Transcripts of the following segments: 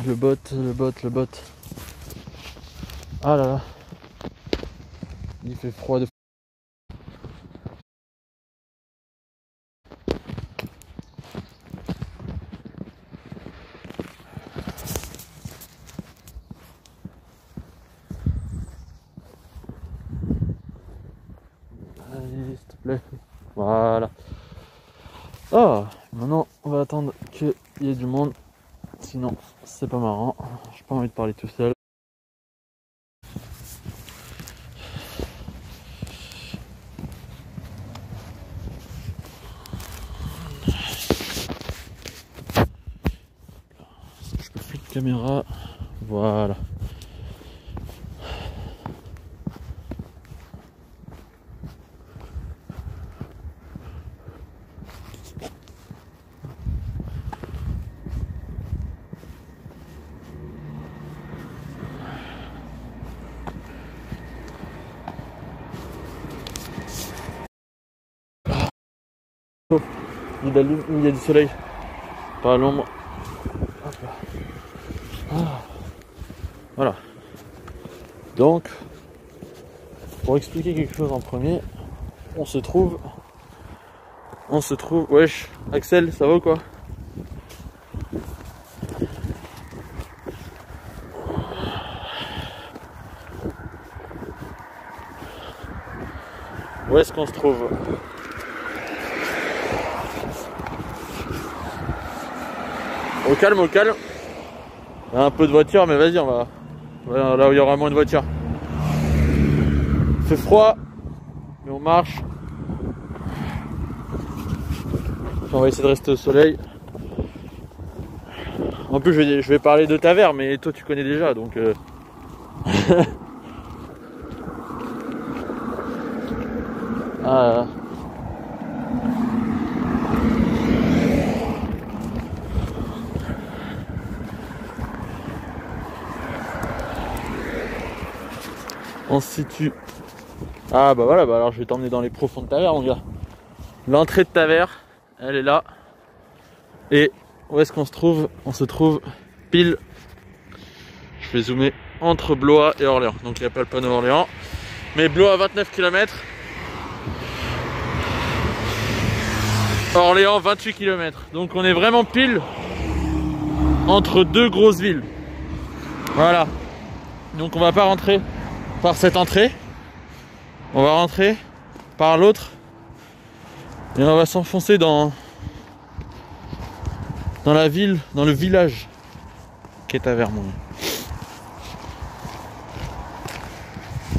le bot. Ah là là. Il fait froid de fou. Allez, s'il te plaît. Voilà. Ah, maintenant on va attendre qu'il y ait du monde. Sinon, c'est pas marrant. J'ai pas envie de parler tout seul. Je peux faire la caméra. Voilà. Il y a du soleil, pas à l'ombre. Voilà. Donc, pour expliquer quelque chose en premier, on se trouve. Wesh, Axel, ça va ou quoi? Où est-ce qu'on se trouve? Au calme, au calme. Il y a un peu de voiture, mais vas-y, on va là où il y aura moins de voitures. Il fait froid, mais on marche. On va essayer de rester au soleil. En plus, je vais parler de Tavers, mais toi, tu connais déjà, donc. Ah. On se situe. Ah bah voilà, bah alors je vais t'emmener dans les profonds de Tavers, mon gars. L'entrée de Tavers, elle est là. Et où est-ce qu'on se trouve? On se trouve pile. Je vais zoomer entre Blois et Orléans. Donc il n'y a pas le panneau Orléans. Mais Blois 29 km. Orléans 28 km. Donc on est vraiment pile entre deux grosses villes. Voilà. Donc on va pas rentrer par cette entrée. On va rentrer par l'autre. Et on va s'enfoncer dans la ville, dans le village qui est Tavers.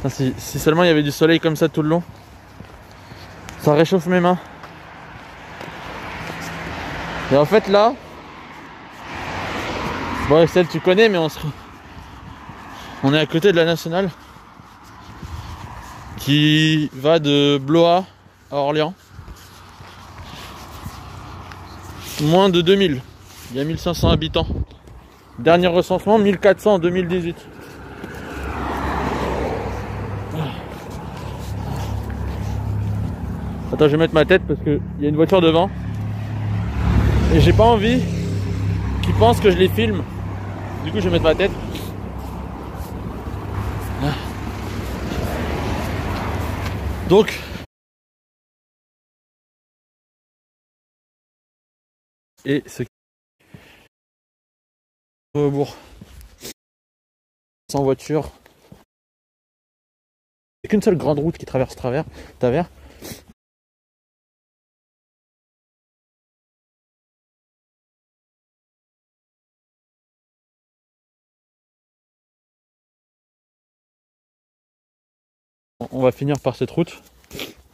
Si seulement il y avait du soleil comme ça tout le long, ça réchauffe mes mains. Et en fait là, bon Axel tu connais, mais on est à côté de la nationale qui va de Blois à Orléans. Moins de 2000, il y a 1500 habitants. Dernier recensement 1400 en 2018. Attends, je vais mettre ma tête parce qu'il y a une voiture devant. Et j'ai pas envie qu'ils pensent que je les filme. Du coup, je vais mettre ma tête. Donc, et ce bourg sans voiture. Il n'y a qu'une seule grande route qui traverse Tavers. On va finir par cette route.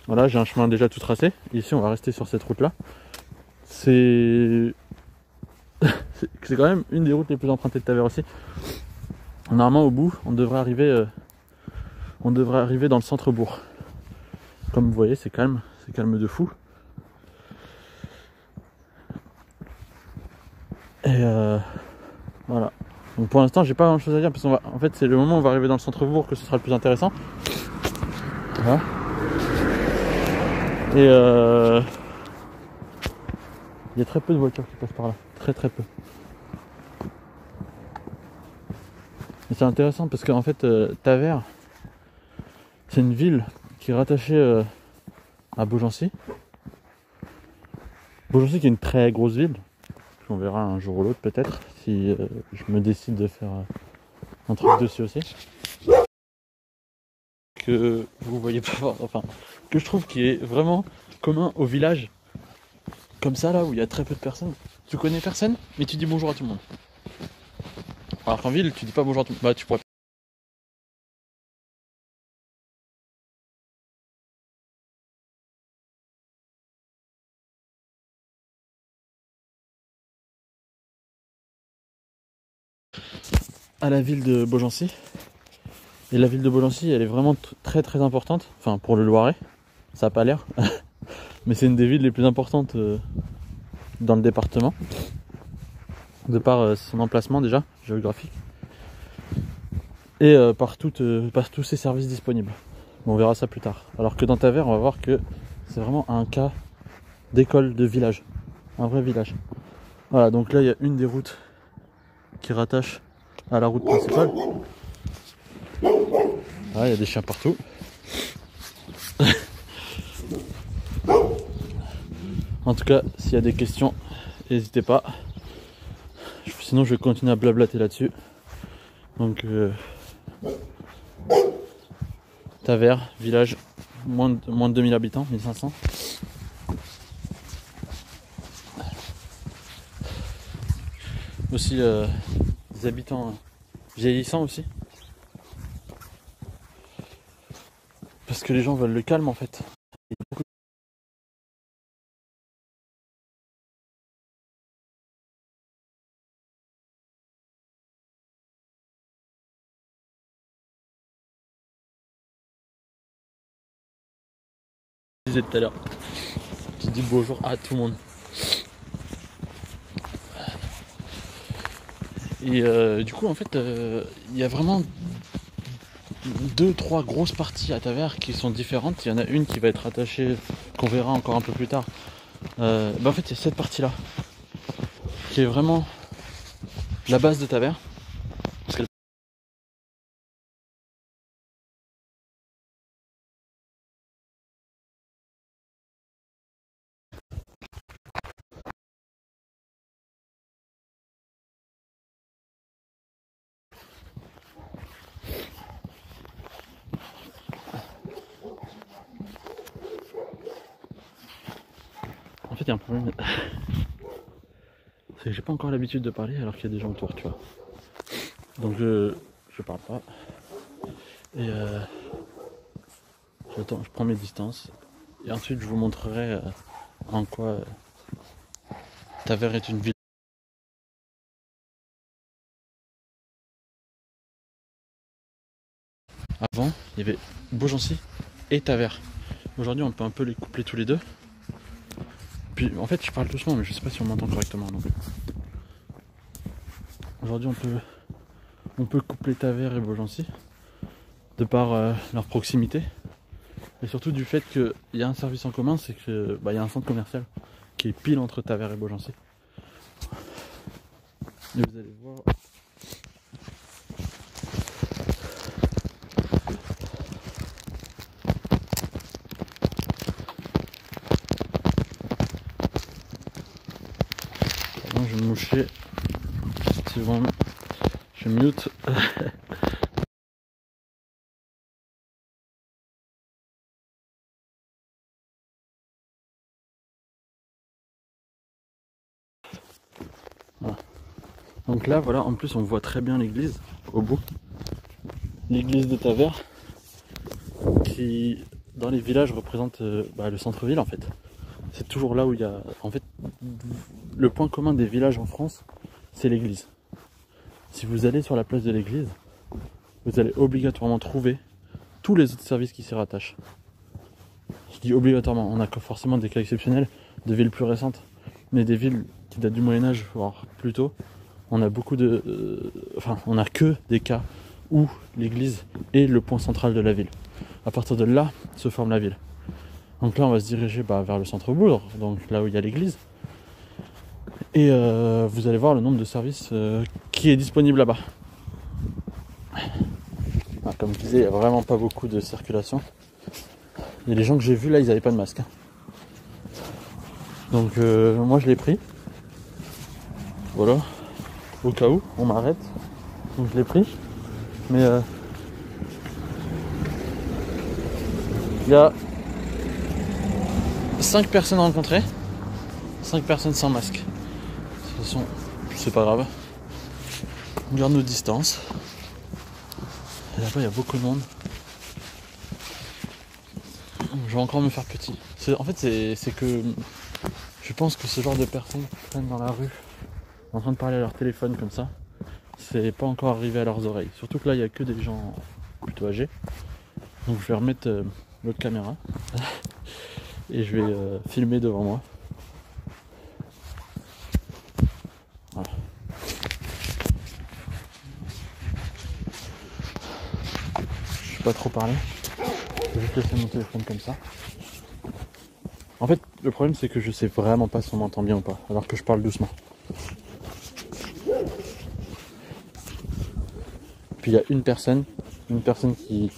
Voilà, j'ai un chemin déjà tout tracé. Ici, on va rester sur cette route-là. C'est quand même une des routes les plus empruntées de Tavers aussi. Normalement, au bout, on devrait arriver dans le centre-bourg. Comme vous voyez, c'est calme de fou. Et voilà. Donc pour l'instant, j'ai pas grand chose à dire parce qu'en fait, c'est le moment où on va arriver dans le centre-bourg que ce sera le plus intéressant. Voilà. Et il y a très peu de voitures qui passent par là, très peu. Et c'est intéressant parce qu'en fait, Tavers, c'est une ville qui est rattachée à Beaugency. Beaugency qui est une très grosse ville. On verra un jour ou l'autre peut-être si je me décide de faire un truc dessus aussi. Que vous voyez pas, enfin, que je trouve qui est vraiment commun au village. Comme ça là où il y a très peu de personnes. Tu connais personne, mais tu dis bonjour à tout le monde. Alors qu'en ville, tu dis pas bonjour à tout le monde. Bah tu pourrais. À la ville de Beaugency. Et la ville de Beaugency, elle est vraiment très très importante. Enfin pour le Loiret, ça a pas l'air. Mais c'est une des villes les plus importantes dans le département. De par son emplacement déjà, géographique. Et par tous ses services disponibles. On verra ça plus tard. Alors que dans Tavers, on va voir que c'est vraiment un cas d'école de village. Un vrai village. Voilà, donc là il y a une des routes qui rattache à la route principale. Ah, il y a des chiens partout. En tout cas, s'il y a des questions, n'hésitez pas. Sinon, je vais continuer à blablater là-dessus. Donc, Tavers, village, moins de 2000 habitants, 1500. Aussi, des habitants vieillissants aussi. Parce que les gens veulent le calme en fait. Je disais tout à l'heure, tu dis bonjour à tout le monde. Et du coup en fait il y a vraiment 2-3 grosses parties à Tavers qui sont différentes. Il y en a une qui va être attachée, qu'on verra encore un peu plus tard. En fait il y a cette partie là qui est vraiment la base de Tavers. Parce que en fait il y a un problème. C'est que j'ai pas encore l'habitude de parler alors qu'il y a des gens autour, tu vois. Donc je parle pas. Et j'attends, je prends mes distances. Et ensuite je vous montrerai en quoi Tavers est une ville. Avant, il y avait Beaugency et Tavers. Aujourd'hui, on peut un peu les coupler tous les deux. Puis, en fait, je parle doucement, mais je sais pas si on m'entend correctement. Donc, aujourd'hui, on peut coupler Tavers et Beaugency de par leur proximité. Et surtout du fait qu'il y a un service en commun, c'est que y a un centre commercial qui est pile entre Tavers et Beaugency. Et vous allez voir. Pardon, je vais me moucher. C'est bon. Je mute. Voilà. Donc là, voilà, en plus, on voit très bien l'église au bout. L'église de Tavers, qui dans les villages représente le centre-ville en fait. C'est toujours là où il y a. En fait, le point commun des villages en France, c'est l'église. Si vous allez sur la place de l'église, vous allez obligatoirement trouver tous les autres services qui s'y rattachent. Je dis obligatoirement, on a forcément des cas exceptionnels de villes plus récentes, mais des villes qui datent du Moyen-Âge, voire plus tôt, on a beaucoup de. On a que des cas où l'église est le point central de la ville. À partir de là se forme la ville. Donc là on va se diriger vers le centre-bourg, donc là où il y a l'église. Et vous allez voir le nombre de services qui est disponible là-bas. Comme je disais, il n'y a vraiment pas beaucoup de circulation. Et les gens que j'ai vus là, ils n'avaient pas de masque. Donc moi je l'ai pris. Voilà. Au cas où on m'arrête. Donc je l'ai pris. Mais il y a 5 personnes rencontrées. 5 personnes sans masque. De toute façon, c'est pas grave. On garde nos distances. Et là-bas, il y a beaucoup de monde. Je vais encore me faire petit. En fait, c'est que je pense que ce genre de personnes qui traînent dans la rue en train de parler à leur téléphone comme ça, c'est pas encore arrivé à leurs oreilles. Surtout que là, il n'y a que des gens plutôt âgés. Donc je vais remettre l'autre caméra et je vais filmer devant moi. Voilà. Je vais pas trop parler. Je vais juste laisser mon téléphone comme ça. En fait, le problème c'est que je sais vraiment pas si on m'entend bien ou pas, alors que je parle doucement. Puis il y a une personne qui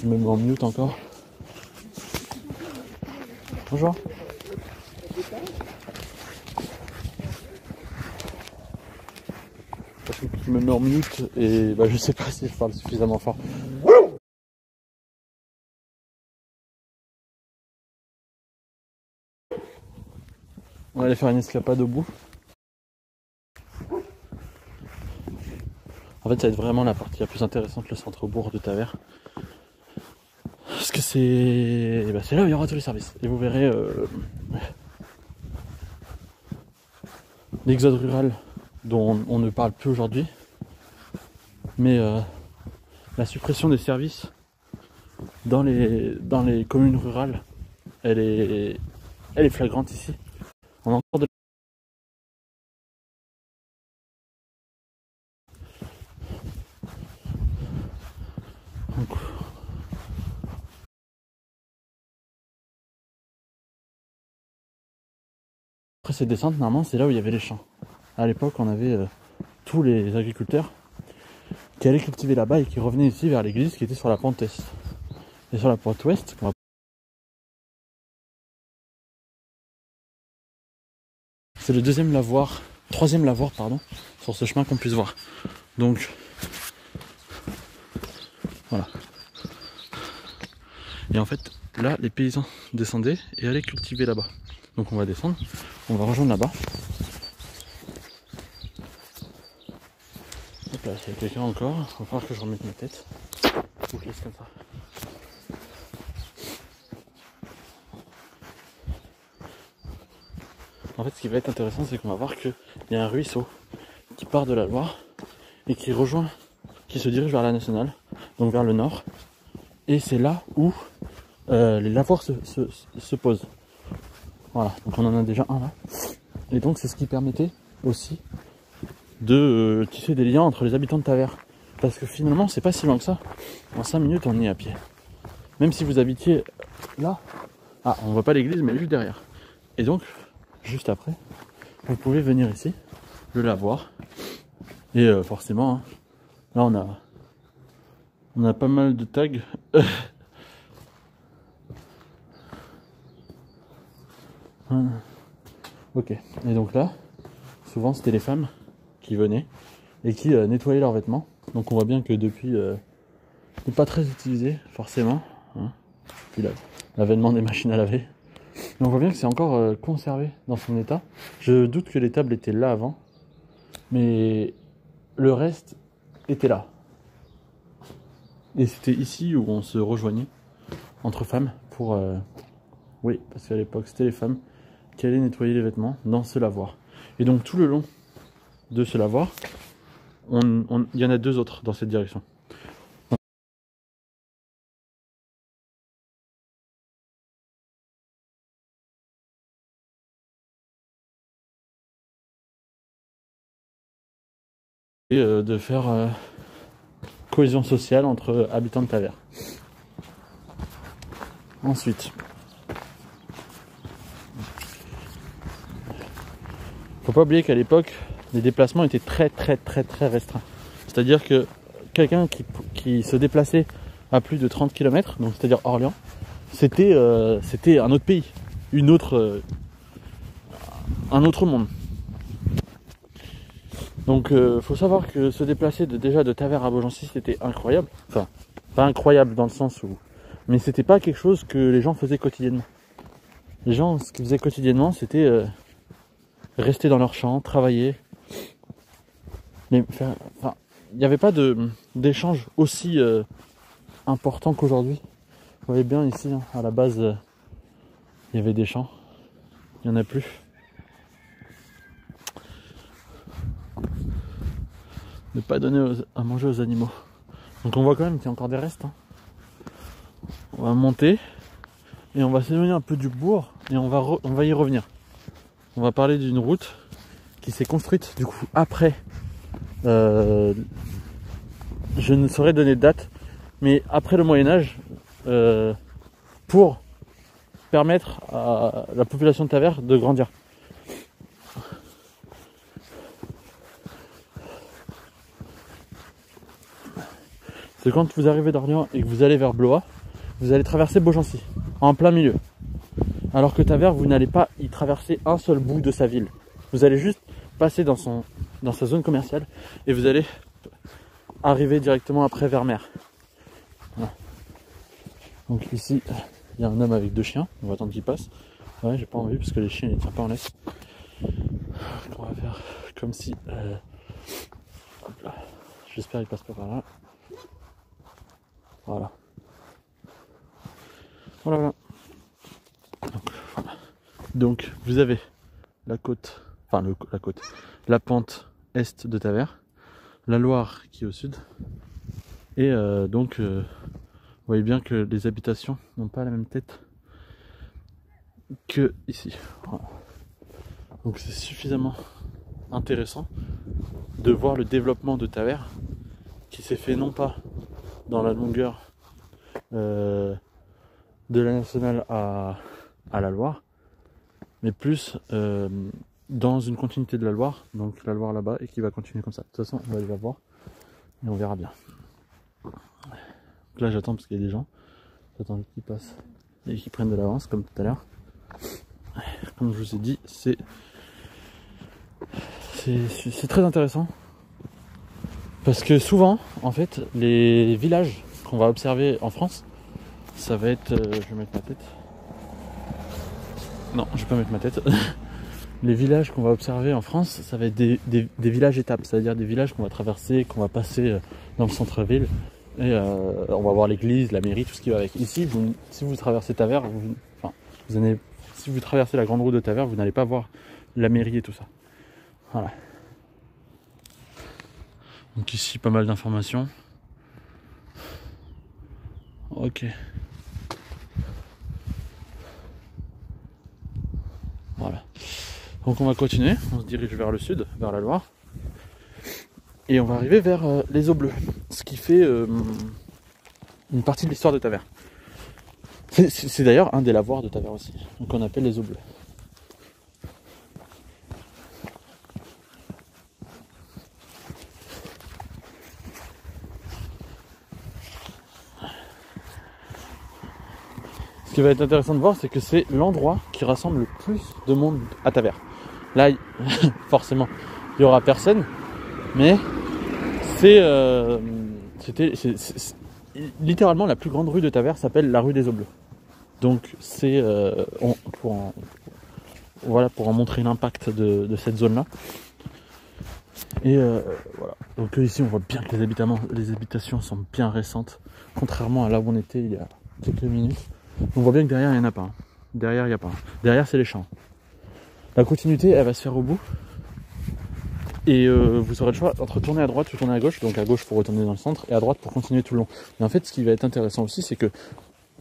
me met en mute encore. Bonjour. Qui me met en mute et je sais pas si je parle suffisamment fort. On va aller faire une escapade au bout. En fait, ça va être vraiment la partie la plus intéressante, le centre-bourg de Tavers. Parce que c'est là où il y aura tous les services. Et vous verrez l'exode rural dont on ne parle plus aujourd'hui. Mais la suppression des services dans les communes rurales, elle est flagrante ici. On a encore de après cette descente, normalement, c'est là où il y avait les champs. À l'époque, on avait tous les agriculteurs qui allaient cultiver là-bas et qui revenaient ici vers l'église qui était sur la pente est. Et sur la pente ouest, c'est le troisième lavoir, sur ce chemin qu'on puisse voir. Donc, voilà. Et en fait, là, les paysans descendaient et allaient cultiver là-bas. Donc on va descendre, on va rejoindre là-bas. Hop là, il y a quelqu'un encore, il va falloir que je remette ma tête. Ou je laisse comme ça. En fait, ce qui va être intéressant, c'est qu'on va voir qu'il y a un ruisseau qui part de la Loire et qui se dirige vers la nationale, donc vers le nord. Et c'est là où les lavoirs se posent. Voilà, donc on en a déjà un là. Et donc c'est ce qui permettait aussi de tisser des liens entre les habitants de Tavers. Parce que finalement, c'est pas si loin que ça. En 5 minutes, on y est à pied. Même si vous habitiez là, on voit pas l'église, mais juste derrière. Et donc, juste après, vous pouvez venir ici, le lavoir. Et forcément, là on a pas mal de tags. Ok, et donc là, souvent c'était les femmes qui venaient et qui nettoyaient leurs vêtements. Donc on voit bien que depuis, c'est pas très utilisé forcément. Puis l'avènement des machines à laver. Mais on voit bien que c'est encore conservé dans son état. Je doute que les tables étaient là avant, mais le reste était là. Et c'était ici où on se rejoignait entre femmes pour... oui, parce qu'à l'époque c'était les femmes qui allaient nettoyer les vêtements dans ce lavoir. Et donc tout le long de ce lavoir, il y en a 2 autres dans cette direction. Et de faire cohésion sociale entre habitants de Tavers. Ensuite, faut pas oublier qu'à l'époque, les déplacements étaient très restreints. C'est-à-dire que quelqu'un qui se déplaçait à plus de 30 km, donc c'est-à-dire Orléans, c'était un autre pays, un autre monde. Donc faut savoir que se déplacer déjà de Tavers à Beaugency, c'était incroyable. Enfin, pas incroyable dans le sens où... Mais c'était pas quelque chose que les gens faisaient quotidiennement. Les gens, ce qu'ils faisaient quotidiennement, c'était rester dans leur champ, travailler. Mais enfin, il n'y avait pas d'échange aussi important qu'aujourd'hui. Vous voyez bien ici, hein, à la base, il y avait des champs. Il n'y en a plus. Ne pas donner à manger aux animaux. Donc on voit quand même qu'il y a encore des restes. Hein. On va monter et on va s'éloigner un peu du bourg et on va y revenir. On va parler d'une route qui s'est construite du coup après. Je ne saurais donner de date, mais après le Moyen-Âge, pour permettre à la population de Tavers de grandir. C'est quand vous arrivez d'Orléans et que vous allez vers Blois, vous allez traverser Beaugency, en plein milieu. Alors que Tavers, vous n'allez pas y traverser un seul bout de sa ville. Vous allez juste passer dans sa zone commerciale et vous allez arriver directement après vers Mer. Voilà. Donc ici, il y a un homme avec 2 chiens, on va attendre qu'il passe. Ouais, j'ai pas envie parce que les chiens ils ne tirent pas en laisse. On va faire comme si... hop là. J'espère qu'il passe pas par là. Voilà. Voilà. Donc vous avez la côte, enfin la côte, la pente est de Tavers, la Loire qui est au sud, et donc vous voyez bien que les habitations n'ont pas la même tête que ici. Voilà. Donc c'est suffisamment intéressant de voir le développement de Tavers qui s'est fait non pas dans la longueur de la nationale à la Loire, mais plus dans une continuité de la Loire, donc la Loire là-bas, et qui va continuer comme ça. De toute façon, on va aller la voir et on verra bien. Donc là, j'attends parce qu'il y a des gens. J'attends qu'ils passent et qu'ils prennent de l'avance, comme tout à l'heure. Comme je vous ai dit, c'est très intéressant. Parce que souvent, en fait, les villages qu'on va observer en France, ça va être... je vais mettre ma tête. Non, je vais pas mettre ma tête. Les villages qu'on va observer en France, ça va être des villages étapes, c'est-à-dire des villages qu'on va traverser, qu'on va passer dans le centre-ville. Et on va voir l'église, la mairie, tout ce qui va avec. Ici, si vous traversez Tavers, si vous traversez la grande route de Tavers, vous n'allez pas voir la mairie et tout ça. Voilà. Donc ici, pas mal d'informations. Ok. Voilà. Donc on va continuer, on se dirige vers le sud, vers la Loire. Et on va arriver vers les Eaux Bleues. Ce qui fait une partie de l'histoire de Tavers. C'est d'ailleurs un des lavoirs de Tavers aussi. Donc on appelle les Eaux Bleues. Ce qui va être intéressant de voir, c'est que c'est l'endroit qui rassemble le plus de monde à Tavers. Là, forcément, il n'y aura personne, mais c'est littéralement la plus grande rue de Tavers s'appelle la rue des Eaux Bleues. Donc c'est pour en montrer l'impact de cette zone-là. Et voilà. Donc ici, on voit bien que les habitations sont bien récentes, contrairement à là où on était il y a quelques minutes. On voit bien que derrière, il n'y en a pas. Derrière, il n'y a pas. Derrière, c'est les champs. La continuité, elle va se faire au bout. Et vous aurez le choix entre tourner à droite ou tourner à gauche. Donc à gauche pour retourner dans le centre et à droite pour continuer tout le long. Et en fait, ce qui va être intéressant aussi, c'est que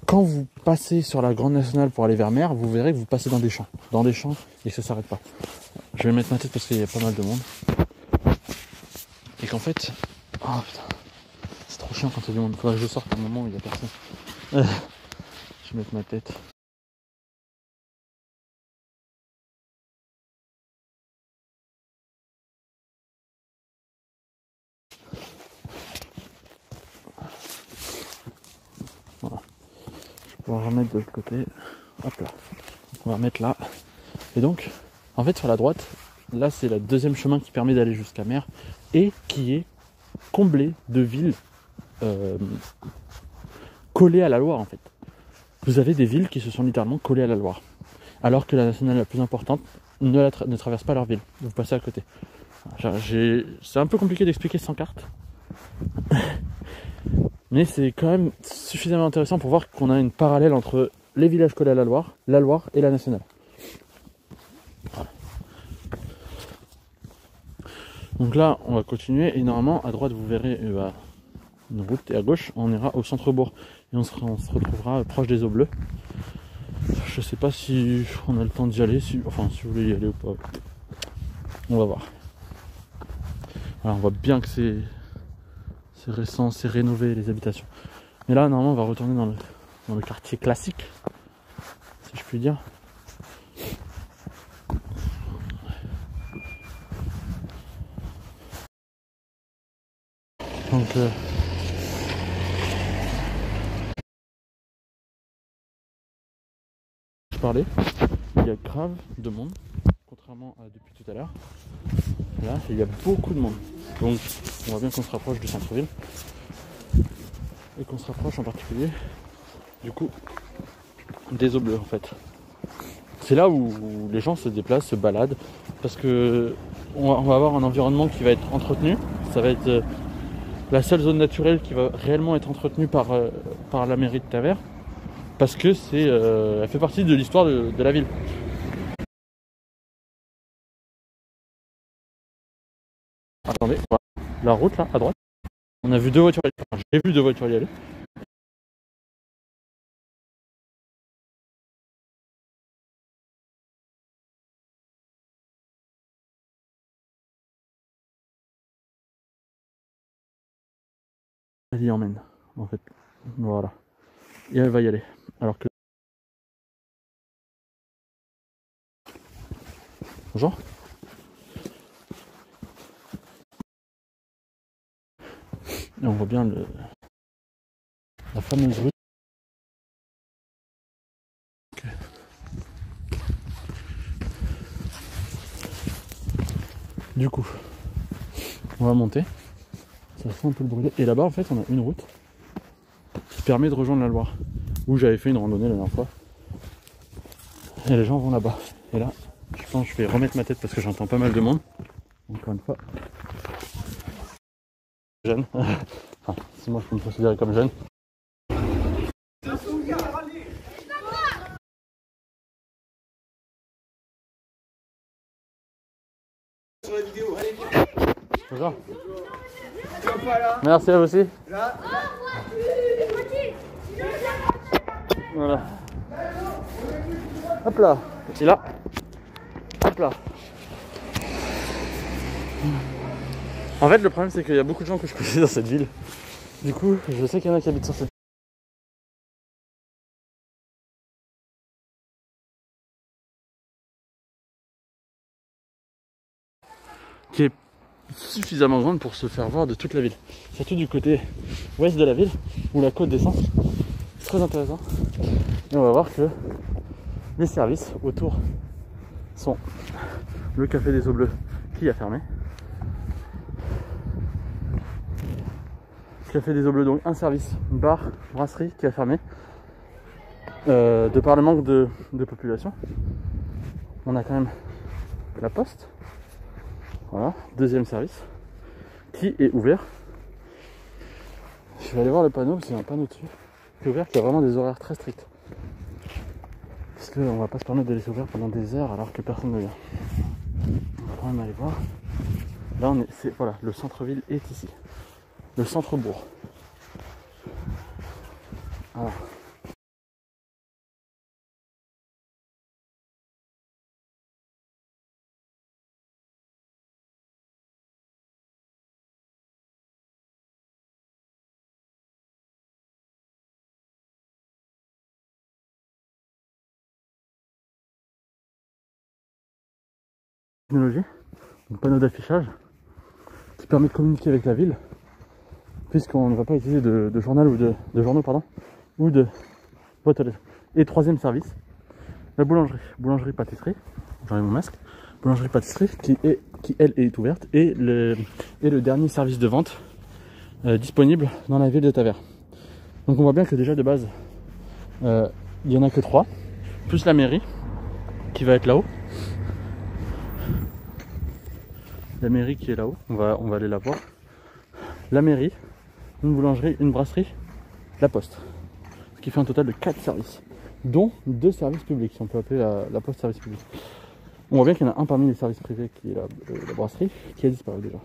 quand vous passez sur la grande nationale pour aller vers Mer, vous verrez que vous passez dans des champs. Et que ça s'arrête pas. Je vais mettre ma tête parce qu'il y a pas mal de monde. Et qu'en fait... Oh putain. C'est trop chiant quand il y a du monde. Faudrait que je sorte à un moment où il n'y a personne. Je vais mettre ma tête. On va remettre de l'autre côté. Hop là. On va remettre là. Et donc, en fait, sur la droite, là, c'est le deuxième chemin qui permet d'aller jusqu'à Mer et qui est comblé de villes collées à la Loire, en fait. Vous avez des villes qui se sont littéralement collées à la Loire. Alors que la nationale la plus importante ne traverse pas leur ville. Vous passez à côté. C'est un peu compliqué d'expliquer sans carte. Mais c'est quand même suffisamment intéressant pour voir qu'on a une parallèle entre les villages collés à la Loire et la nationale. Voilà. Donc là, on va continuer et normalement, à droite, vous verrez une route et à gauche, on ira au centre-bourg. Et on se retrouvera proche des eaux bleues. Je sais pas si on a le temps d'y aller, si vous voulez y aller ou pas. On va voir. Voilà, on voit bien que c'est récent, c'est rénové les habitations. Mais là, normalement, on va retourner dans le quartier classique, si je puis dire. Donc, je parlais, il y a grave de monde, contrairement à depuis tout à l'heure. Là, il y a beaucoup de monde. Donc, on voit bien qu'on se rapproche du centre-ville. Et qu'on se rapproche en particulier, du coup, des eaux bleues en fait. C'est là où les gens se déplacent, se baladent, parce que on va avoir un environnement qui va être entretenu. Ça va être la seule zone naturelle qui va réellement être entretenue par la mairie de Tavers, parce que elle fait partie de l'histoire de la ville. Attendez, voilà. La route là, à droite. On a vu deux voitures y aller. Enfin, j'ai vu deux voitures y aller. Elle y emmène, en fait. Voilà. Et elle va y aller. Alors que. Bonjour. Et on voit bien la fameuse rue. Okay. Du coup, on va monter. Ça sent un peu le brûlé. Et là-bas, en fait, on a une route qui permet de rejoindre la Loire. Où j'avais fait une randonnée la dernière fois. Et les gens vont là-bas. Et là, je pense que je vais remettre ma tête parce que j'entends pas mal de monde. Encore une fois. Jeune. Enfin, si moi je peux me considérer comme jeune. Bonjour. Merci à vous aussi. Voilà. Hop là. Et là. Hop là. En fait, le problème c'est qu'il y a beaucoup de gens que je connais dans cette ville. Du coup, je sais qu'il y en a qui habitent sur cette. Qui est suffisamment grande pour se faire voir de toute la ville. Surtout du côté ouest de la ville, où la côte descend. C'est très intéressant. Et on va voir que les services autour sont le café des Eaux Bleues qui a fermé. Café des Eaux Bleues, donc un service, bar, brasserie qui a fermé. De par le manque de population. On a quand même la poste. Voilà, deuxième service qui est ouvert. Je vais aller voir le panneau, parce qu'il y a un panneau dessus qui est ouvert, qui a vraiment des horaires très stricts. Parce qu'on va pas se permettre de laisser ouvert pendant des heures alors que personne ne vient. On va quand même aller voir. Là voilà, le centre-ville est ici. Le centre-bourg. Alors. Technologie, un panneau d'affichage qui permet de communiquer avec la ville, puisqu'on ne va pas utiliser de journal ou de journaux, pardon, ou de boîte aux lettres. Et troisième service, la boulangerie pâtisserie, j'enlève mon masque, boulangerie pâtisserie qui elle est ouverte, et le dernier service de vente disponible dans la ville de Tavers. Donc on voit bien que déjà de base il n'y en a que 3, plus la mairie qui va être là-haut. La mairie qui est là-haut, on va aller la voir. La mairie, une boulangerie, une brasserie, la poste. Ce qui fait un total de 4 services, dont 2 services publics, si on peut appeler la poste service public. On voit bien qu'il y en a un parmi les services privés qui est la brasserie, qui a disparu déjà.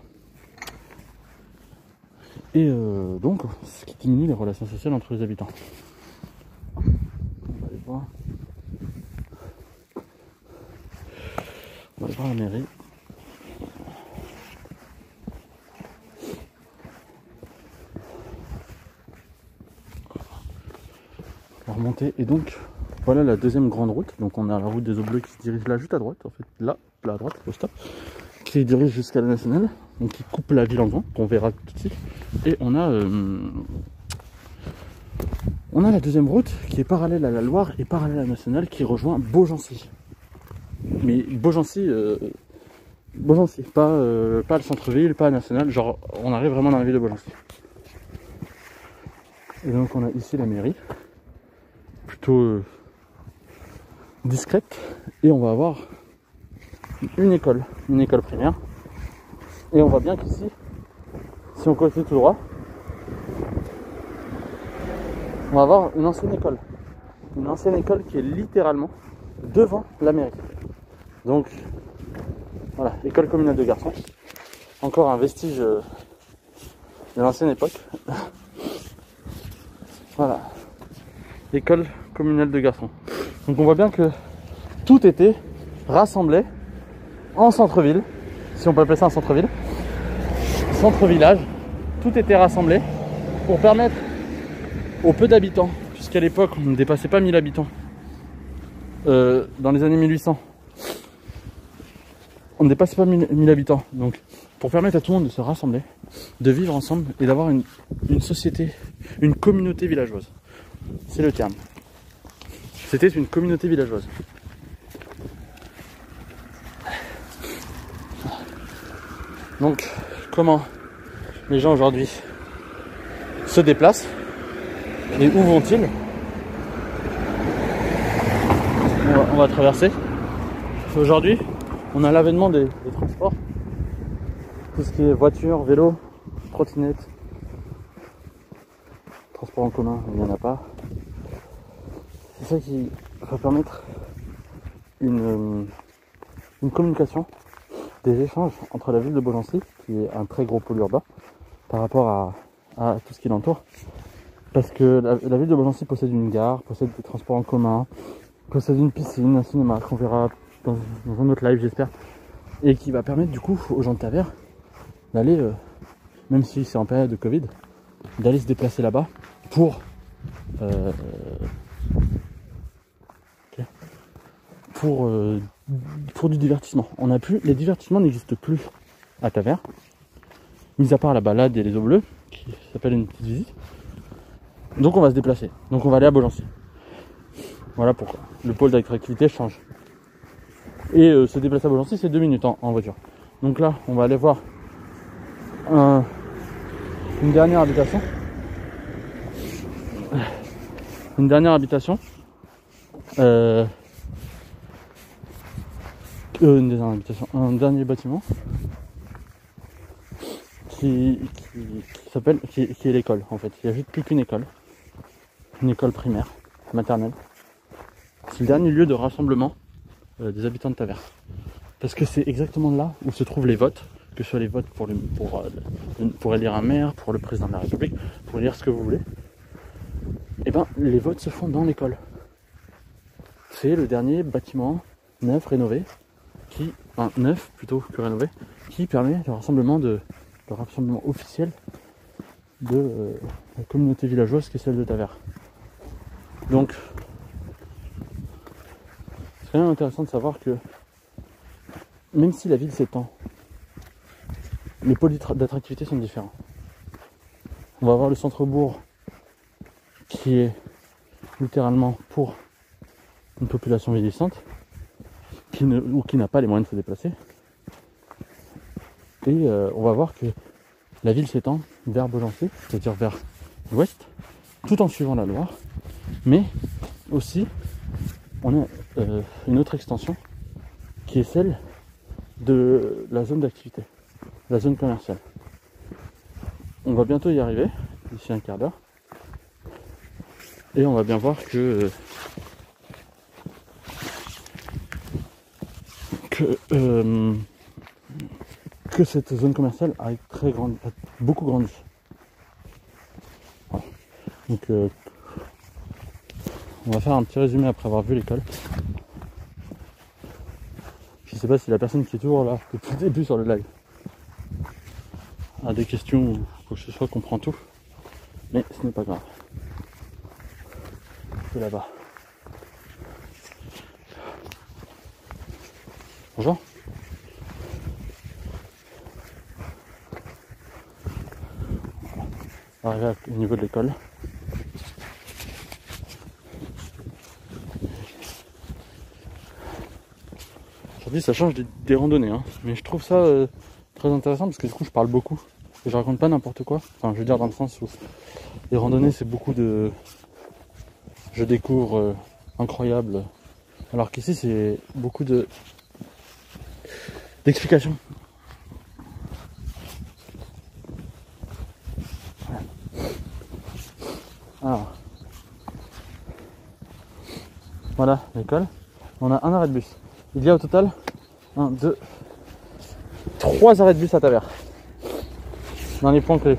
Et donc, ce qui diminue les relations sociales entre les habitants. On va aller voir. On va aller voir la mairie. On va remonter, et donc voilà la deuxième grande route. Donc on a la route des eaux bleues qui se dirige là juste à droite, en fait, là à droite, au stop, qui se dirige jusqu'à la nationale, donc qui coupe la ville en grand, qu'on verra tout de suite. Et on a la deuxième route qui est parallèle à la Loire et parallèle à la nationale, qui rejoint Beaugency. Mais Beaugency, pas le centre-ville, pas la nationale, genre on arrive vraiment dans la ville de Beaugency. Et donc on a ici la mairie, plutôt discrète, et on va avoir une école primaire. Et on voit bien qu'ici, si on continue tout droit, on va avoir une ancienne école qui est littéralement devant la mairie. Donc voilà, école communale de garçons, encore un vestige de l'ancienne époque. Voilà, école communale de garçons. Donc on voit bien que tout était rassemblé en centre-ville, si on peut appeler ça un centre-ville, centre-village. Tout était rassemblé pour permettre aux peu d'habitants, puisqu'à l'époque on ne dépassait pas 1000 habitants, dans les années 1800, on ne dépassait pas 1000 habitants, donc pour permettre à tout le monde de se rassembler, de vivre ensemble et d'avoir une société, une communauté villageoise. C'est le terme. C'était une communauté villageoise. Donc, comment les gens aujourd'hui se déplacent et où vont-ils? On va traverser. Aujourd'hui, on a l'avènement des transports. Tout ce qui est voiture, vélo, trottinette, transport en commun, il n'y en a pas. C'est ça qui va permettre une communication, des échanges entre la ville de Beaugency, qui est un très gros pôle urbain, par rapport à tout ce qui l'entoure. Parce que la ville de Beaugency possède une gare, possède des transports en commun, possède une piscine, un cinéma, qu'on verra dans un autre live j'espère, et qui va permettre du coup aux gens de Tavers d'aller, même si c'est en période de Covid, d'aller se déplacer là-bas pour du divertissement. Les divertissements n'existent plus à Tavers, mis à part la balade et les eaux bleues, qui s'appelle une petite visite. Donc on va se déplacer, donc on va aller à Beaugency. Voilà pourquoi le pôle d'attractivité change. Et se déplacer à Beaugency, c'est 2 minutes en voiture. Donc là, on va aller voir une dernière habitation. Un dernier bâtiment qui est l'école en fait. Il n'y a juste plus qu'une école. Une école primaire, maternelle. C'est le dernier lieu de rassemblement des habitants de Tavers. Parce que c'est exactement là où se trouvent les votes, que ce soit les votes pour élire un maire, pour le président de la République, pour élire ce que vous voulez. Et ben les votes se font dans l'école. C'est le dernier bâtiment neuf, rénové, neuf plutôt que rénové, qui permet le rassemblement officiel de la communauté villageoise qui est celle de Tavers. Donc c'est quand même intéressant de savoir que même si la ville s'étend, les pôles d'attractivité sont différents. On va avoir le centre-bourg qui est littéralement pour une population vieillissante ou qui n'a pas les moyens de se déplacer. Et on va voir que la ville s'étend vers Beaugency, c'est-à-dire vers l'ouest, tout en suivant la Loire. Mais aussi, on a une autre extension qui est celle de la zone d'activité, la zone commerciale. On va bientôt y arriver, d'ici un quart d'heure. Et on va bien voir que cette zone commerciale a beaucoup grandi. Voilà. Donc on va faire un petit résumé après avoir vu l'école. Je sais pas si la personne qui est toujours là depuis le début sur le live a des questions ou quoi que ce soit, comprend tout, mais ce n'est pas grave. C'est là-bas. Bonjour. On va arriver au niveau de l'école. Aujourd'hui ça change des randonnées, hein. Mais je trouve ça très intéressant parce que du coup je parle beaucoup et je raconte pas n'importe quoi. Enfin je veux dire dans le sens où les randonnées c'est beaucoup de... Je découvre incroyable. Alors qu'ici c'est beaucoup d'explications. Alors, voilà l'école. On a un arrêt de bus. Il y a au total 1, 2, 3 arrêts de bus à Tavers. Dans les points clés.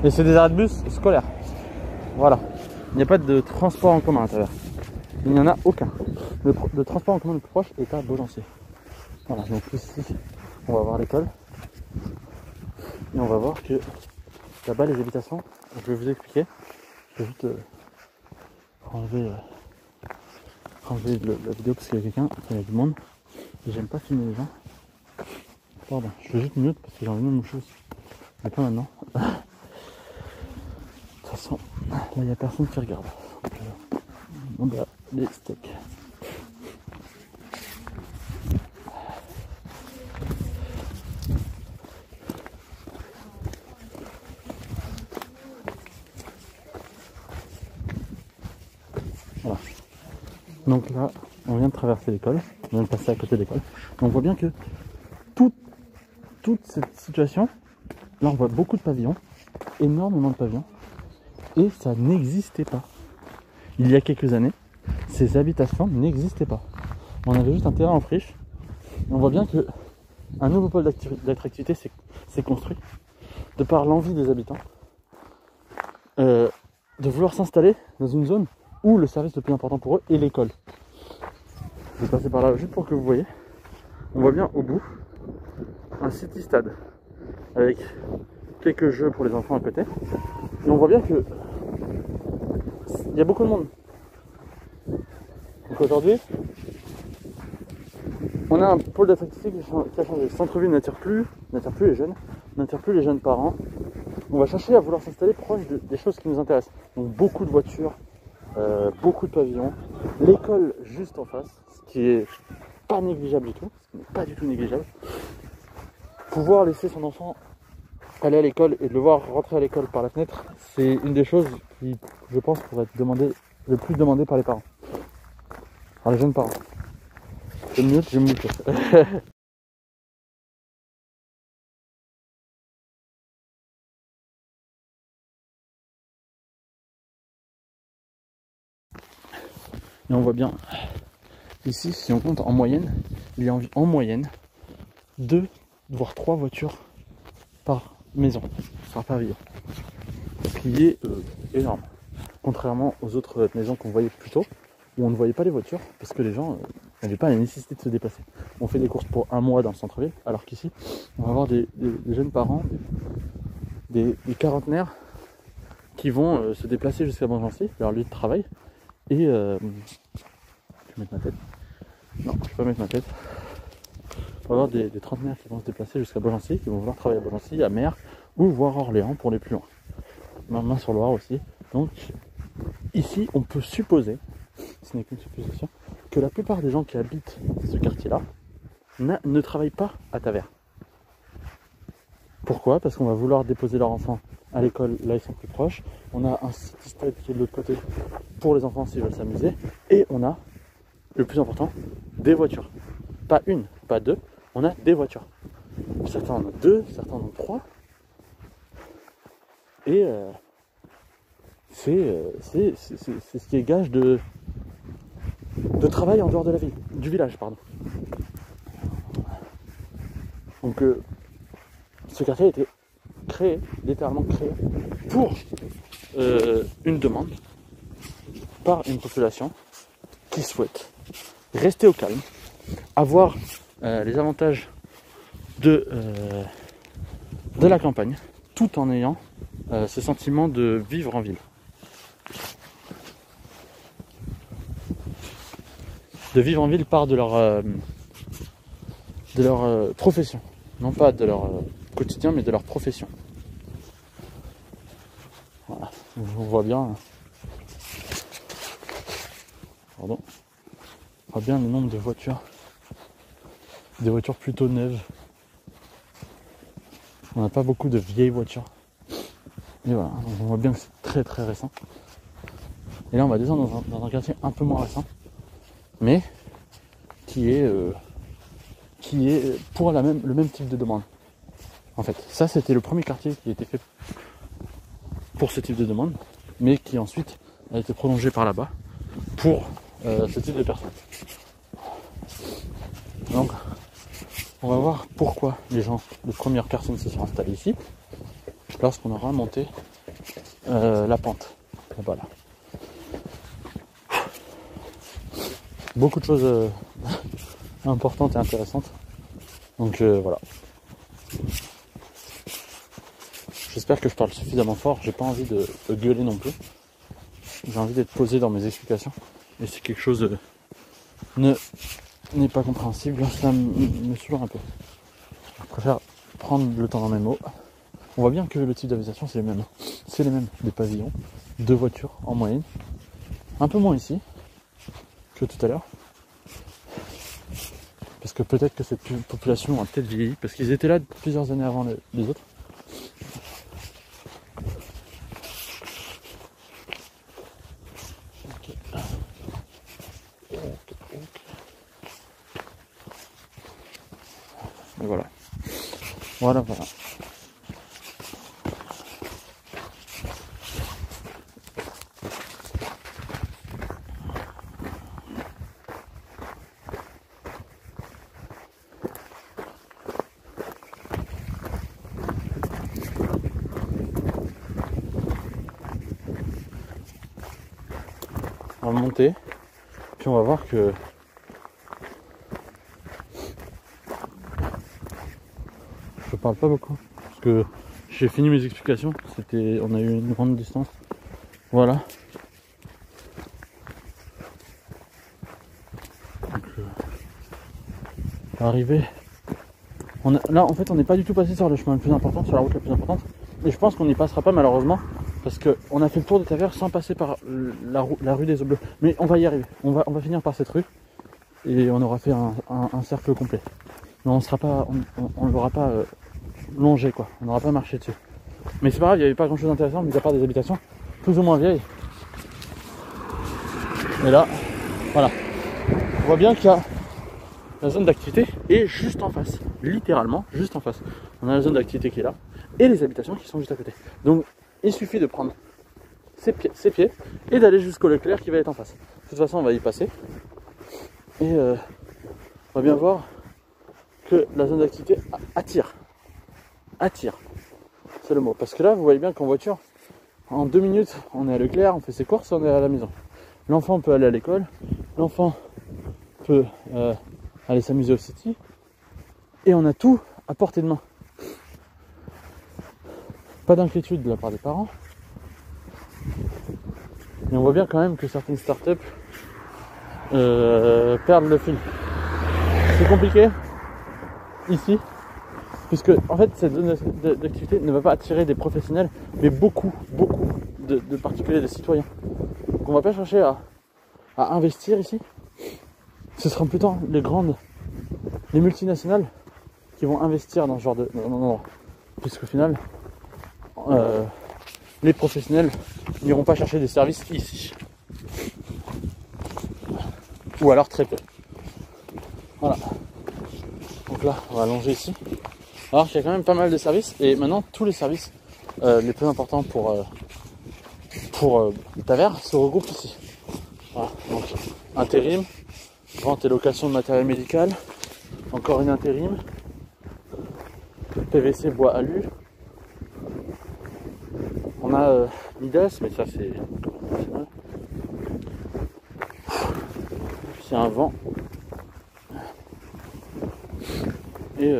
Et c'est des arrêts de bus scolaires. Voilà. Il n'y a pas de transport en commun à Tavers. Il n'y en a aucun. Le transport en commun le plus proche est à Beaugency. Voilà, donc ici, on va voir l'école. Et on va voir que là-bas, les habitations, je vais vous expliquer. Je vais juste enlever la vidéo parce qu'il y a quelqu'un, il y a du monde. Et j'aime pas filmer les gens. Pardon, je vais juste mute parce que j'ai envie de me moucher aussi. Mais pas maintenant. De toute façon, là il n'y a personne qui regarde. Donc, on a les steaks. Voilà. Donc là, on vient de traverser l'école, on vient de passer à côté de l'école. On voit bien que toute cette situation, là on voit beaucoup de pavillons, énormément de pavillons, et ça n'existait pas. Il y a quelques années, ces habitations n'existaient pas. On avait juste un terrain en friche, et on voit bien que un nouveau pôle d'attractivité s'est construit, de par l'envie des habitants, de vouloir s'installer dans une zone où le service le plus important pour eux est l'école. Je vais passer par là juste pour que vous voyez. On voit bien au bout un city stade avec quelques jeux pour les enfants à côté. Et on voit bien que il y a beaucoup de monde. Donc aujourd'hui, on a un pôle d'attractivité qui a changé. Le centre-ville n'attire plus les jeunes, n'attire plus les jeunes parents. On va chercher à vouloir s'installer proche des choses qui nous intéressent. Donc beaucoup de voitures, beaucoup de pavillons, l'école juste en face, ce qui est pas négligeable du tout, ce qui n'est pas du tout négligeable. Pouvoir laisser son enfant aller à l'école et de le voir rentrer à l'école par la fenêtre, c'est une des choses qui, je pense, pourrait être le plus demandé par les parents, par les jeunes parents. C'est mieux que je me mouche. Et on voit bien, ici, si on compte en moyenne, il y a en moyenne 2 voire 3 voitures par maison, par pavillon. Ce qui est énorme. Contrairement aux autres maisons qu'on voyait plus tôt, où on ne voyait pas les voitures, parce que les gens n'avaient pas la nécessité de se déplacer. On fait des courses pour un mois dans le centre-ville, alors qu'ici, on va avoir des jeunes parents, des quarantenaires, qui vont se déplacer jusqu'à Beaugency, leur lieu de travail, et... je vais mettre ma tête. Non, je vais pas mettre ma tête. On va avoir des trentenaires qui vont se déplacer jusqu'à Beaugency, qui vont vouloir travailler à Beaugency, à Mer, ou voir Orléans pour les plus loin. Main sur Loire aussi. Donc, ici, on peut supposer, ce n'est qu'une supposition, que la plupart des gens qui habitent ce quartier-là ne travaillent pas à Tavers. Pourquoi? Parce qu'on va vouloir déposer leurs enfants à l'école, là ils sont plus proches. On a un city stade qui est de l'autre côté pour les enfants s'ils veulent s'amuser. Et on a, le plus important, des voitures. Pas une, pas deux, on a des voitures. Certains en ont deux, certains en ont trois. Et c'est ce qui est gage de travail en dehors de la ville, du village, pardon. Donc ce quartier a été créé, littéralement créé, pour une demande par une population qui souhaite rester au calme, avoir les avantages de la campagne, tout en ayant ce sentiment de vivre en ville. De vivre en ville part de leur profession, non pas de leur quotidien, mais de leur profession. Voilà, on voit bien. Pardon. On voit bien le nombre de voitures. Des voitures plutôt neuves. On n'a pas beaucoup de vieilles voitures. Et voilà, donc on voit bien que c'est très très récent. Et là on va descendre dans un quartier un peu moins récent, mais qui est pour le même type de demande. En fait, ça c'était le premier quartier qui a été fait pour ce type de demande, mais qui ensuite a été prolongé par là-bas pour ce type de personnes. Donc, on va voir pourquoi les premières personnes se sont installées ici, lorsqu'on aura monté la pente. Là-bas, là. Beaucoup de choses importantes et intéressantes. Donc voilà. J'espère que je parle suffisamment fort. J'ai pas envie de gueuler non plus. J'ai envie d'être posé dans mes explications. Et si quelque chose n'est pas compréhensible, ça me saoule un peu. Je préfère prendre le temps dans mes mots. On voit bien que le type d'habitation c'est les mêmes. C'est les mêmes. Des pavillons, 2 voitures en moyenne. Un peu moins ici que tout à l'heure. Parce que peut-être que cette population a peut-être vieilli, parce qu'ils étaient là plusieurs années avant les autres. Okay. Et voilà. Voilà. On va monter, puis on va voir que je parle pas beaucoup, parce que j'ai fini mes explications, on a eu une grande distance, voilà. Donc, arrivé, là en fait on n'est pas du tout passé sur le chemin le plus important, sur la route la plus importante, et je pense qu'on n'y passera pas malheureusement. Parce qu'on a fait le tour de Tavers sans passer par la rue des Eaux Bleues. Mais on va y arriver. On va finir par cette rue. Et on aura fait un cercle complet. Mais on ne l'aura pas longé quoi. On n'aura pas marché dessus. Mais c'est pas grave, il n'y avait pas grand chose d'intéressant, mis à part des habitations plus ou moins vieilles. Et là, voilà. On voit bien qu'il y a la zone d'activité est juste en face. Littéralement, juste en face. On a la zone d'activité qui est là. Et les habitations qui sont juste à côté. Donc, il suffit de prendre ses pieds et d'aller jusqu'au Leclerc qui va être en face. De toute façon, on va y passer. Et on va bien voir que la zone d'activité attire. Attire. C'est le mot. Parce que là, vous voyez bien qu'en voiture, en 2 minutes, on est à Leclerc, on fait ses courses, on est à la maison. L'enfant peut aller à l'école. L'enfant peut aller s'amuser au city. Et on a tout à portée de main. Pas d'inquiétude de la part des parents. Mais on voit bien quand même que certaines startups perdent le fil. C'est compliqué ici, puisque en fait cette zone d'activité ne va pas attirer des professionnels, mais beaucoup de particuliers, de citoyens. Donc on va pas chercher à investir ici. Ce sera plutôt les multinationales qui vont investir dans ce genre de endroit. Puisqu'au final, les professionnels n'iront pas chercher des services ici. Ou alors très peu. Voilà. Donc là, on va allonger ici. Alors qu'il y a quand même pas mal de services. Et maintenant, tous les services les plus importants pour Tavers se regroupent ici. Voilà. Donc, intérim, vente et location de matériel médical. Encore une intérim. PVC bois alu. On a Midas, mais ça c'est international. C'est un vent. Et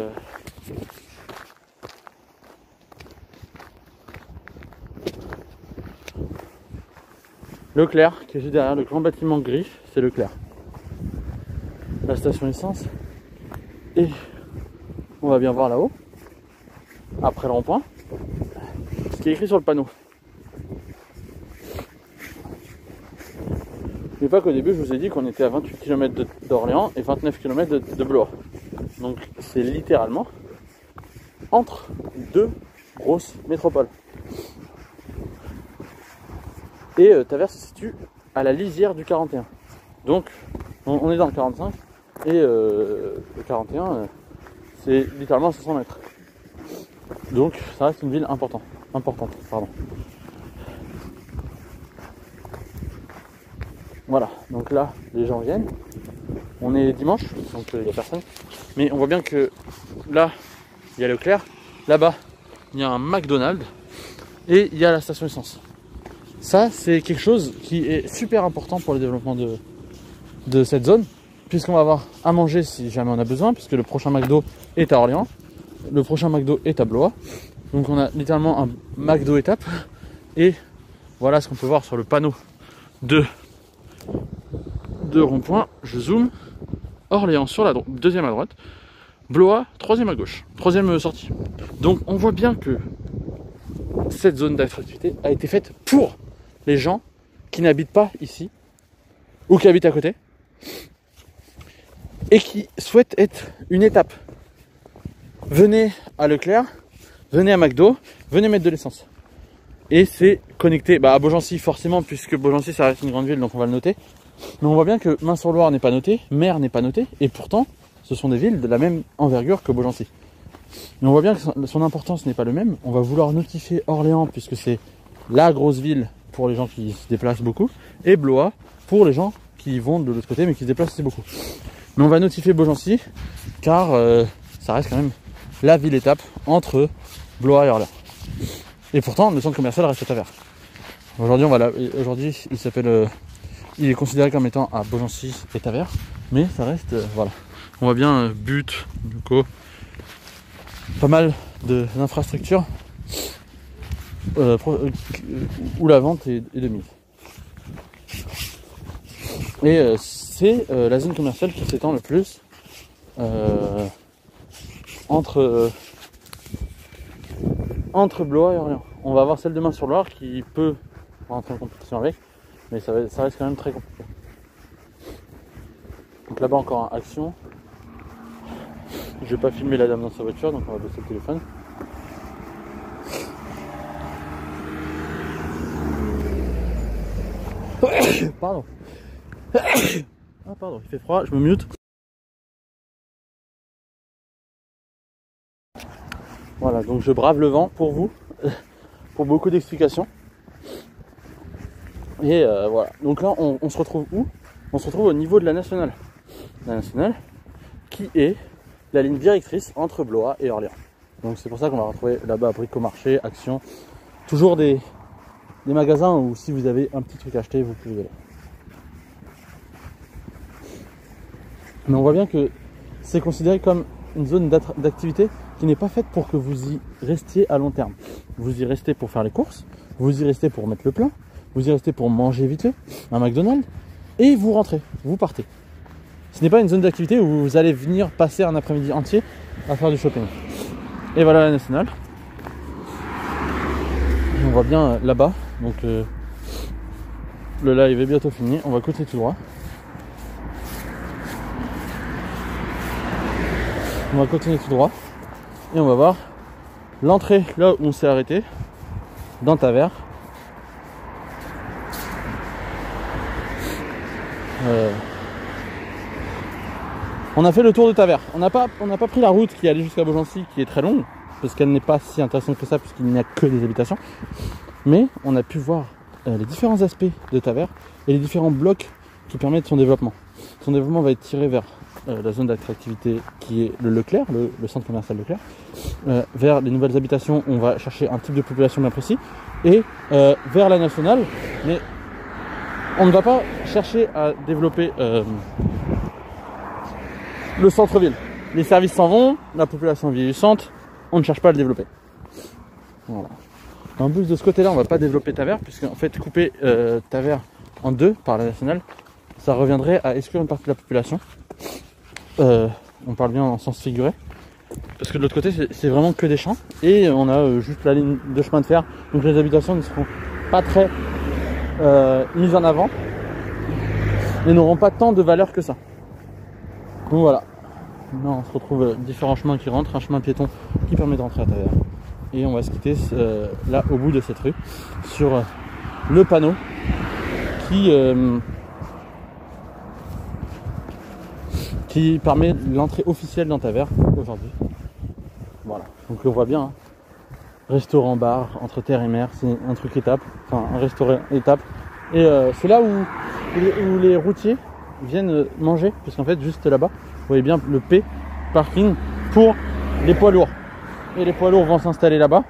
Leclerc, qui est juste derrière le grand bâtiment gris, c'est Leclerc. La station essence. Et on va bien voir là-haut, après le rond-point, ce qui est écrit sur le panneau. N'oubliez pas qu'au début, je vous ai dit qu'on était à 28 km d'Orléans et 29 km de Blois. Donc c'est littéralement entre deux grosses métropoles. Et Tavers se situe à la lisière du 41. Donc on est dans le 45 et le 41 c'est littéralement à 500 mètres. Donc ça reste une ville importante. Voilà, donc là les gens viennent. On est dimanche, donc il n'y a personne. Mais on voit bien que là, il y a Leclerc. Là-bas, il y a un McDonald's. Et il y a la station essence. Ça, c'est quelque chose qui est super important pour le développement de cette zone. Puisqu'on va avoir à manger si jamais on a besoin. Puisque le prochain McDo est à Orléans. Le prochain McDo est à Blois. Donc on a littéralement un McDo étape. Et voilà ce qu'on peut voir sur le panneau de rond-point. Je zoome. Orléans sur la deuxième à droite. Blois, troisième à gauche. Troisième sortie. Donc on voit bien que cette zone d'attractivité a été faite pour les gens qui n'habitent pas ici ou qui habitent à côté et qui souhaitent être une étape. Venez à Leclerc, venez à McDo, venez mettre de l'essence. Et c'est connecté à Beaugency forcément, puisque Beaugency ça reste une grande ville, donc on va le noter. Mais on voit bien que Main-sur-Loire n'est pas noté, Mer n'est pas noté, et pourtant ce sont des villes de la même envergure que Beaugency. Mais on voit bien que son importance n'est pas le même. On va vouloir notifier Orléans puisque c'est la grosse ville pour les gens qui se déplacent beaucoup, et Blois pour les gens qui vont de l'autre côté mais qui se déplacent aussi beaucoup. Mais on va notifier Beaugency car ça reste quand même la ville étape entre Blois et Orléans. Et pourtant le centre commercial reste à Tavers. Aujourd'hui il est considéré comme étant à Beaugency et Tavers, mais ça reste voilà. On voit bien but, Luco, pas mal d'infrastructures où la vente est de mise. Et c'est la zone commerciale qui s'étend le plus entre Blois et Orléans. On va avoir celle de Main-sur-Loire qui peut rentrer en compétition avec, mais ça reste quand même très compliqué. Donc là-bas encore un action. Je vais pas filmer la dame dans sa voiture, donc on va baisser le téléphone. Pardon. Ah pardon, il fait froid, je me mute. Voilà, donc je brave le vent pour vous, pour beaucoup d'explications. Et voilà, donc là on se retrouve où? On se retrouve au niveau de la nationale. La nationale qui est la ligne directrice entre Blois et Orléans. Donc c'est pour ça qu'on va retrouver là-bas à Bricomarché, Action, toujours des magasins où si vous avez un petit truc à acheter, vous pouvez y aller. Mais on voit bien que c'est considéré comme une zone d'activité qui n'est pas faite pour que vous y restiez à long terme. Vous y restez pour faire les courses, vous y restez pour mettre le plein, vous y restez pour manger vite fait, un McDonald's, et vous rentrez, vous partez. Ce n'est pas une zone d'activité où vous allez venir passer un après-midi entier à faire du shopping. Et voilà la nationale. Et on voit bien là-bas, donc le live est bientôt fini, on va continuer tout droit. On va continuer tout droit et on va voir l'entrée là où on s'est arrêté dans Tavers. On a fait le tour de Tavers. On n'a pas pris la route qui allait jusqu'à Beaugency, qui est très longue, parce qu'elle n'est pas si intéressante que ça, puisqu'il n'y a que des habitations. Mais on a pu voir les différents aspects de Tavers et les différents blocs qui permettent son développement. Son développement va être tiré vers la zone d'attractivité qui est le Leclerc, le centre commercial Leclerc, vers les nouvelles habitations, on va chercher un type de population bien précis, et vers la nationale, mais on ne va pas chercher à développer le centre-ville. Les services s'en vont, la population vieillissante, on ne cherche pas à le développer. Voilà. En plus de ce côté-là, on ne va pas développer Tavers, puisqu'en fait couper Tavers en deux par la nationale, ça reviendrait à exclure une partie de la population. On parle bien en sens figuré. Parce que de l'autre côté, c'est vraiment que des champs. Et on a juste la ligne de chemin de fer. Donc les habitations ne seront pas très mises en avant. Et n'auront pas tant de valeur que ça. Donc voilà. Maintenant, on se retrouve différents chemins qui rentrent. Un chemin piéton qui permet de rentrer à Tavers. Et on va se quitter là, au bout de cette rue, sur le panneau qui permet l'entrée officielle dans Tavers aujourd'hui. Voilà, donc on voit bien, hein. Restaurant, bar, entre terre et mer, c'est un truc étape, enfin un restaurant étape. Et c'est là où les routiers viennent manger, parce qu'en fait juste là-bas, vous voyez bien le P, parking pour les poids lourds. Et les poids lourds vont s'installer là-bas,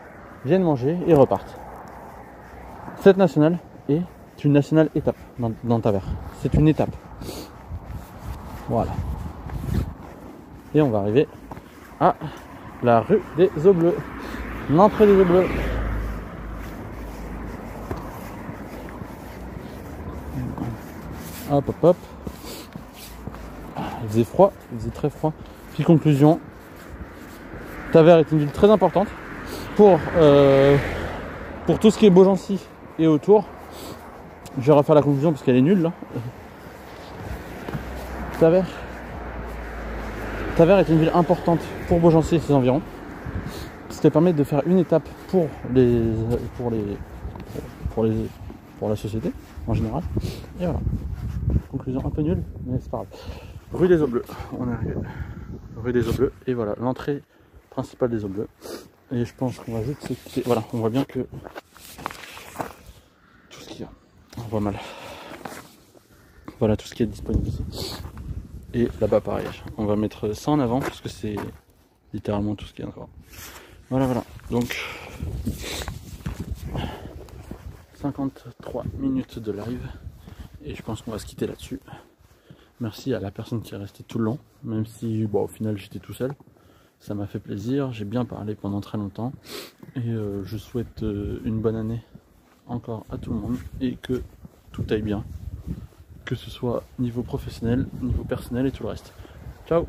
viennent manger et repartent. Cette nationale est une nationale étape dans Tavers. C'est une étape. Voilà. Et on va arriver à la rue des Eaux Bleues. L'entrée des Eaux Bleues. Hop hop hop. Il faisait froid, il faisait très froid. Puis conclusion, Tavers est une ville très importante pour tout ce qui est Beaugency et autour. Je vais refaire la conclusion parce qu'elle est nulle là. Tavers est une ville importante pour Beaugency et ses environs, ce qui permet de faire une étape pour la société en général. Et voilà. Conclusion un peu nulle, mais c'est pas grave. Rue des Eaux Bleues, on est arrivé. Rue des Eaux Bleues, et voilà l'entrée principale des Eaux Bleues. Et je pense qu'on va juste se quitter. Voilà, on voit bien que tout ce qu'il y a, on voit mal. Voilà tout ce qui est disponible ici. Et là-bas pareil, on va mettre ça en avant parce que c'est littéralement tout ce qu'il y a encore. Voilà, donc 53 minutes de live et je pense qu'on va se quitter là-dessus. Merci à la personne qui est restée tout le long, même si bon, au final j'étais tout seul. Ça m'a fait plaisir, j'ai bien parlé pendant très longtemps et je souhaite une bonne année encore à tout le monde et que tout aille bien. Que ce soit niveau professionnel, niveau personnel et tout le reste. Ciao!